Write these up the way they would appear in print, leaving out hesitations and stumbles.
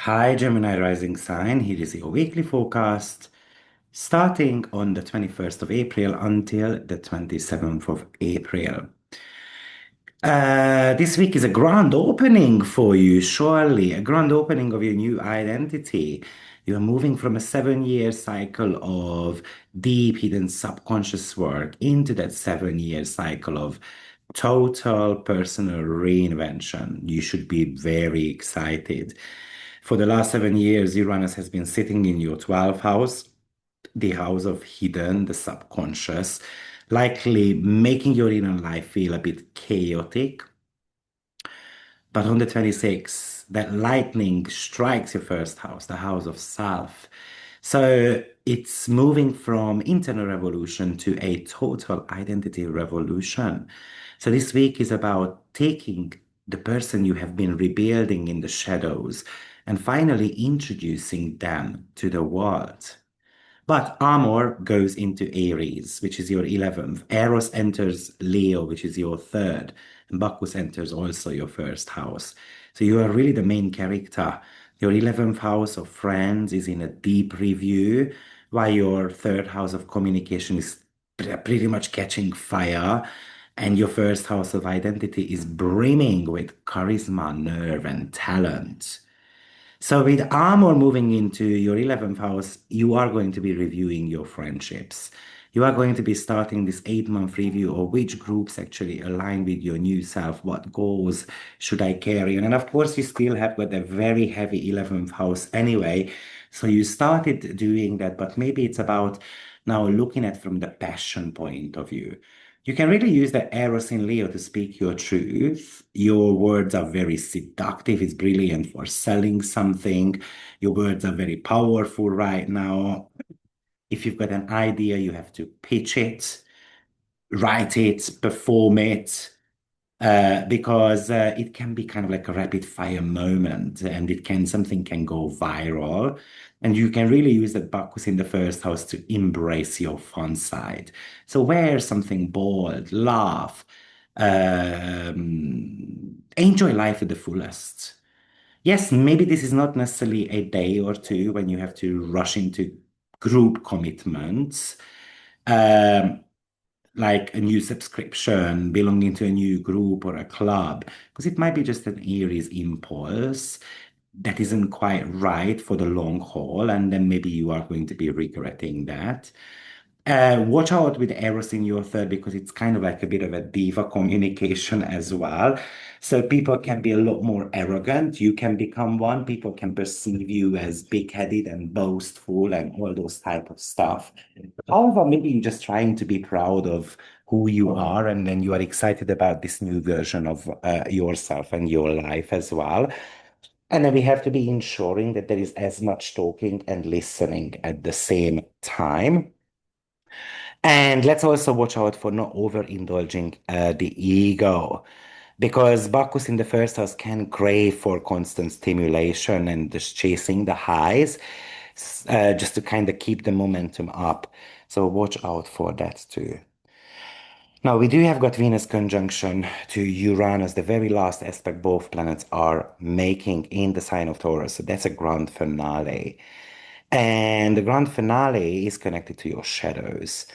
Hi, Gemini rising sign. Here is your weekly forecast starting on the 21st of April until the 27th of April. This week is a grand opening for you, surely, a grand opening of your new identity. You are moving from a 7 year cycle of deep hidden subconscious work into that 7 year cycle of total personal reinvention. You should be very excited. For the last 7 years, Uranus has been sitting in your 12th house, the house of hidden, the subconscious, likely making your inner life feel a bit chaotic. But on the 26th, that lightning strikes your first house, the house of self. So it's moving from internal revolution to a total identity revolution. So this week is about taking the person you have been rebuilding in the shadows and finally introducing them to the world. But Amor goes into Aries, which is your 11th. Eros enters Leo, which is your third. And Bacchus enters also your first house. So you are really the main character. Your 11th house of friends is in a deep review, while your third house of communication is pretty much catching fire. And your first house of identity is brimming with charisma, nerve, and talent. So with Amor moving into your 11th house, you are going to be reviewing your friendships. You are going to be starting this 8 month review of which groups actually align with your new self, what goals should I carry on. And of course, you still have got a very heavy 11th house anyway. So you started doing that, but maybe it's about now looking at from the passion point of view. You can really use the Eros in Leo to speak your truth. Your words are very seductive. It's brilliant for selling something. Your words are very powerful right now. If you've got an idea, you have to pitch it, write it, perform it, because it can be kind of like a rapid fire moment and something can go viral. And you can really use that Bacchus in the first house to embrace your fun side. So wear something bold, laugh, enjoy life at the fullest. Yes, maybe this is not necessarily a day or two when you have to rush into group commitments. Um, like a new subscription, belonging to a new group or a club, because it might be just an Aries impulse that isn't quite right for the long haul, and then maybe you are going to be regretting that. Watch out with Eros in your third because it's kind of like a bit of a diva communication as well. So people can be a lot more arrogant. You can become one. People can perceive you as big-headed and boastful and all those type of stuff. However, maybe you're just trying to be proud of who you are, and then you are excited about this new version of yourself and your life as well. And then we have to be ensuring that there is as much talking and listening at the same time. And let's also watch out for not overindulging the ego, because Bacchus in the first house can crave for constant stimulation and just chasing the highs, just to kind of keep the momentum up. So watch out for that too. Now, we do have got Venus conjunction to Uranus, the very last aspect both planets are making in the sign of Taurus. So that's a grand finale. And the grand finale is connected to your shadows.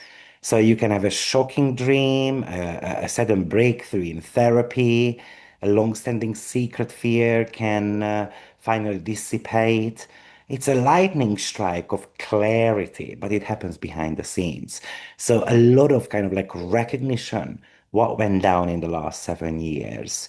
So you can have a shocking dream, a sudden breakthrough in therapy, a long-standing secret fear can finally dissipate. It's a lightning strike of clarity, but it happens behind the scenes. So a lot of kind of like recognition, what went down in the last 7 years.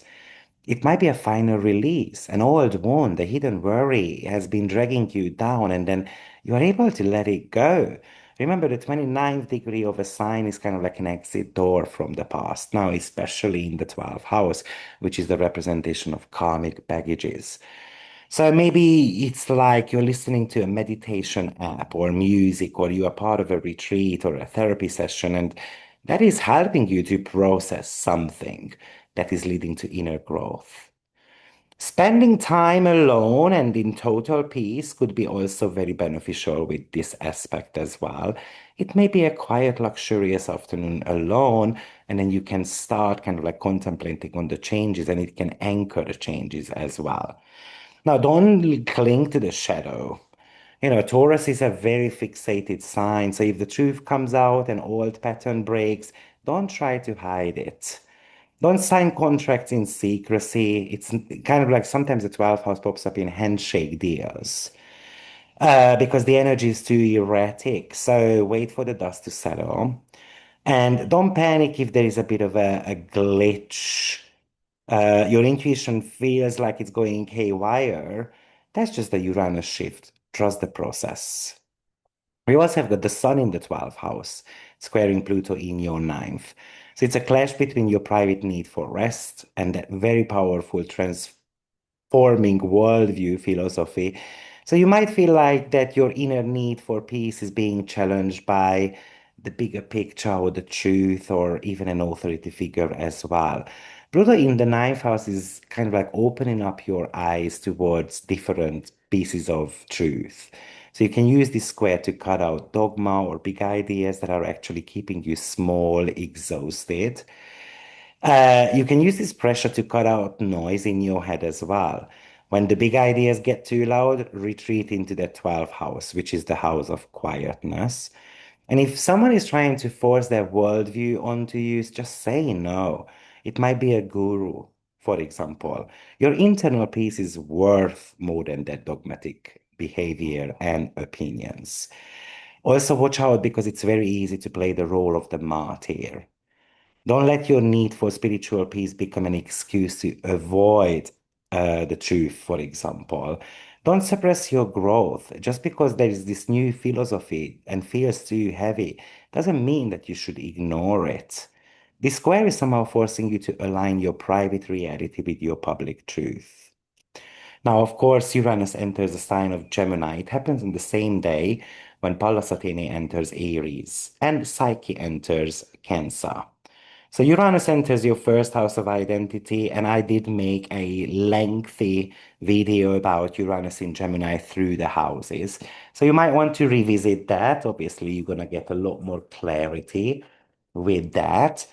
It might be a final release. An old wound, a hidden worry has been dragging you down, and then you are able to let it go. Remember, the 29th degree of a sign is kind of like an exit door from the past, now, especially in the 12th house, which is the representation of karmic baggages. So maybe it's like you're listening to a meditation app or music, or you are part of a retreat or a therapy session, and that is helping you to process something that is leading to inner growth. Spending time alone and in total peace could be also very beneficial with this aspect as well. It may be a quiet, luxurious afternoon alone, and then you can start kind of like contemplating on the changes, and it can anchor the changes as well. Now, don't cling to the shadow. Taurus is a very fixated sign. So if the truth comes out, an old pattern breaks, don't try to hide it. Don't sign contracts in secrecy. It's kind of like sometimes the 12th house pops up in handshake deals because the energy is too erratic. So wait for the dust to settle. And don't panic if there is a bit of a glitch. Your intuition feels like it's going haywire. That's just the Uranus shift. Trust the process. We also have got the Sun in the 12th house, squaring Pluto in your ninth. So it's a clash between your private need for rest and that very powerful transforming worldview philosophy. So you might feel like that your inner need for peace is being challenged by the bigger picture or the truth or even an authority figure as well. Pluto in the ninth house is kind of like opening up your eyes towards different pieces of truth. So you can use this square to cut out dogma or big ideas that are actually keeping you small, exhausted. You can use this pressure to cut out noise in your head as well. When the big ideas get too loud, retreat into the 12th house, which is the house of quietness. And if someone is trying to force their worldview onto you, just say no. It might be a guru, for example. Your internal peace is worth more than that dogmatic behavior and opinions. Also, watch out because it's very easy to play the role of the martyr. Don't let your need for spiritual peace become an excuse to avoid the truth, for example. Don't suppress your growth. Just because there is this new philosophy and feels too heavy doesn't mean that you should ignore it. The square is somehow forcing you to align your private reality with your public truth. Now, of course, Uranus enters the sign of Gemini. It happens on the same day when Pallas Athene enters Aries and Psyche enters Cancer. So Uranus enters your first house of identity, and I did make a lengthy video about Uranus in Gemini through the houses. So you might want to revisit that. Obviously, you're going to get a lot more clarity with that.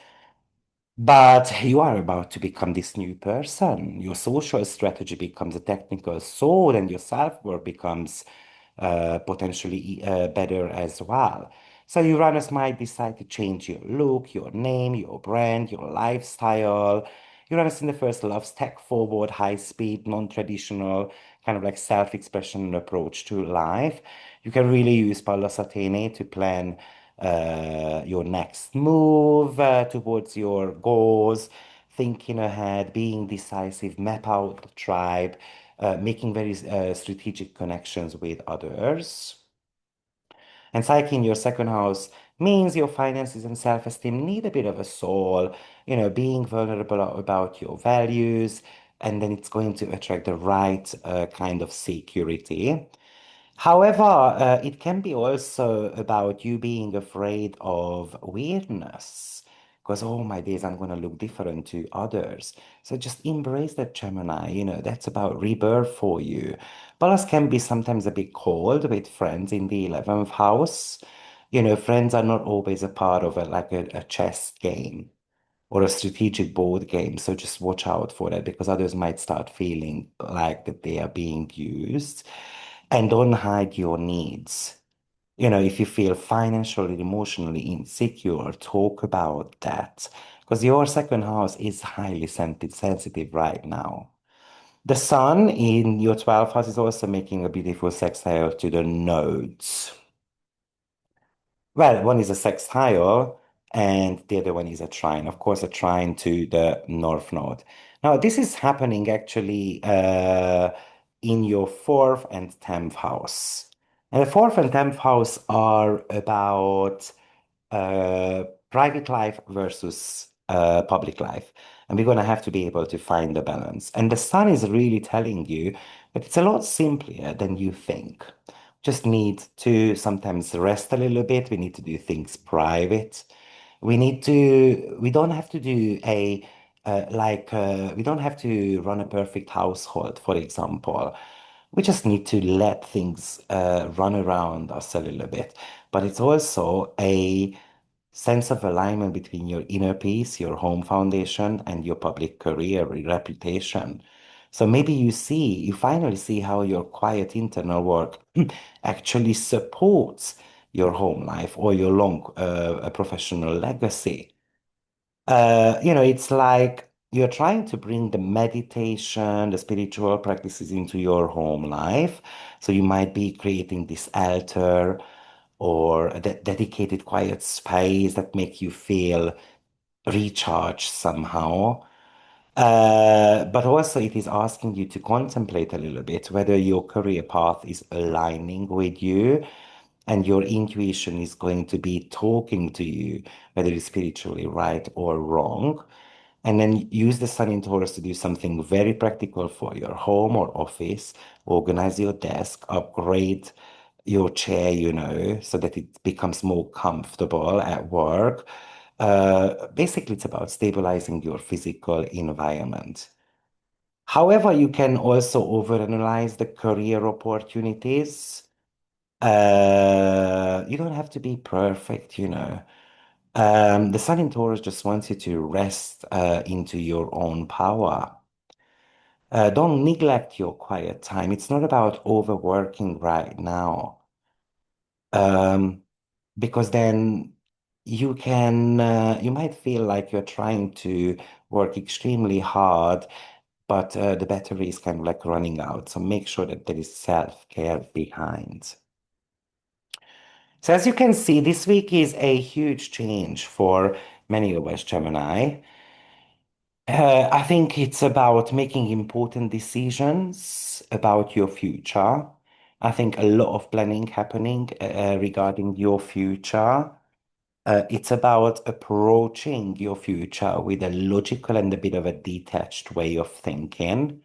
But you are about to become this new person. Your social strategy becomes a technical sword, and your self-worth becomes potentially better as well. So Uranus might decide to change your look, your name, your brand, your lifestyle. Uranus in the first loves tech forward, high speed, non-traditional, kind of like self-expression approach to life. You can really use Pallas Athene to plan your next move towards your goals, thinking ahead, being decisive, map out the tribe, making very strategic connections with others. And Psyche in your second house means your finances and self-esteem need a bit of a soul, being vulnerable about your values, and then it's going to attract the right kind of security. However, it can be also about you being afraid of weirdness. Because, oh my days, I'm going to look different to others. So just embrace that Gemini. That's about rebirth for you. Pallas can be sometimes a bit cold with friends in the 11th house. Friends are not always a part of a chess game or a strategic board game. So just watch out for that because others might start feeling like that they are being used. And don't hide your needs. If you feel financially, emotionally insecure, talk about that because your second house is highly sensitive right now. The sun in your 12th house is also making a beautiful sextile to the nodes. Well, one is a sextile and the other one is a trine. Of course, a trine to the north node. Now, this is happening actually in your fourth and 10th house. And the fourth and 10th house are about private life versus public life. And we're going to have to be able to find the balance. And the sun is really telling you that it's a lot simpler than you think. Just need to sometimes rest a little bit. We need to do things private. We don't have to do we don't have to run a perfect household, for example. We just need to let things run around us a little bit. But it's also a sense of alignment between your inner peace, your home foundation, and your public career reputation. So maybe you finally see how your quiet internal work actually supports your home life or your long professional legacy. It's like you're trying to bring the meditation, the spiritual practices into your home life. So you might be creating this altar or a dedicated quiet space that make you feel recharged somehow. But also it is asking you to contemplate a little bit whether your career path is aligning with you and your intuition is going to be talking to you, whether it's spiritually right or wrong. And then use the sun in Taurus to do something very practical for your home or office. Organize your desk, upgrade your chair, so that it becomes more comfortable at work. Basically, it's about stabilizing your physical environment. However, you can also overanalyze the career opportunities. You don't have to be perfect. The Sun in Taurus just wants you to rest into your own power. Don't neglect your quiet time. It's not about overworking right now. Um, because then you might feel like you're trying to work extremely hard, but the battery is kind of like running out. So make sure that there is self-care behind. So as you can see, this week is a huge change for many of us, Gemini. I think it's about making important decisions about your future. I think a lot of planning happening regarding your future. It's about approaching your future with a logical and a bit of a detached way of thinking.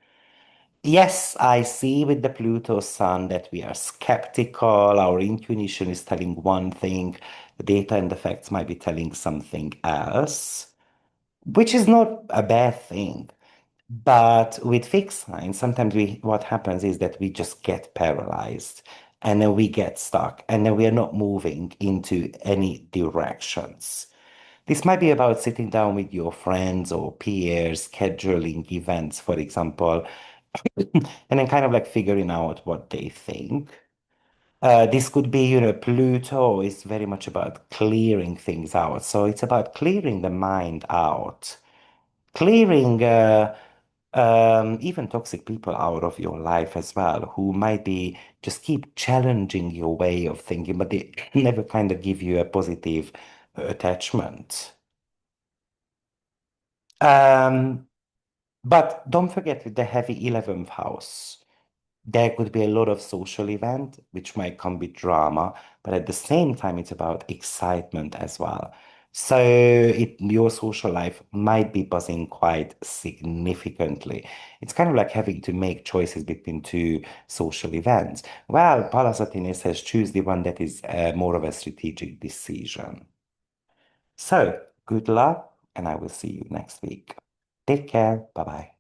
Yes, I see with the Pluto Sun that we are skeptical. Our intuition is telling one thing, the data and the facts might be telling something else, which is not a bad thing. But with fixed signs, sometimes what happens is that we just get paralyzed and then we get stuck and then we are not moving into any directions. This might be about sitting down with your friends or peers, scheduling events, for example, and then kind of like figuring out what they think. This could be, Pluto is very much about clearing things out. So it's about clearing the mind out, clearing even toxic people out of your life as well, who might be just keep challenging your way of thinking, but they never kind of give you a positive attachment. Um, but don't forget with the heavy 11th house. There could be a lot of social event, which might come with drama, but at the same time, it's about excitement as well. So your social life might be buzzing quite significantly. It's kind of like having to make choices between two social events. Well, Palasatine says choose the one that is more of a strategic decision. So good luck, and I will see you next week. Take care. Bye bye.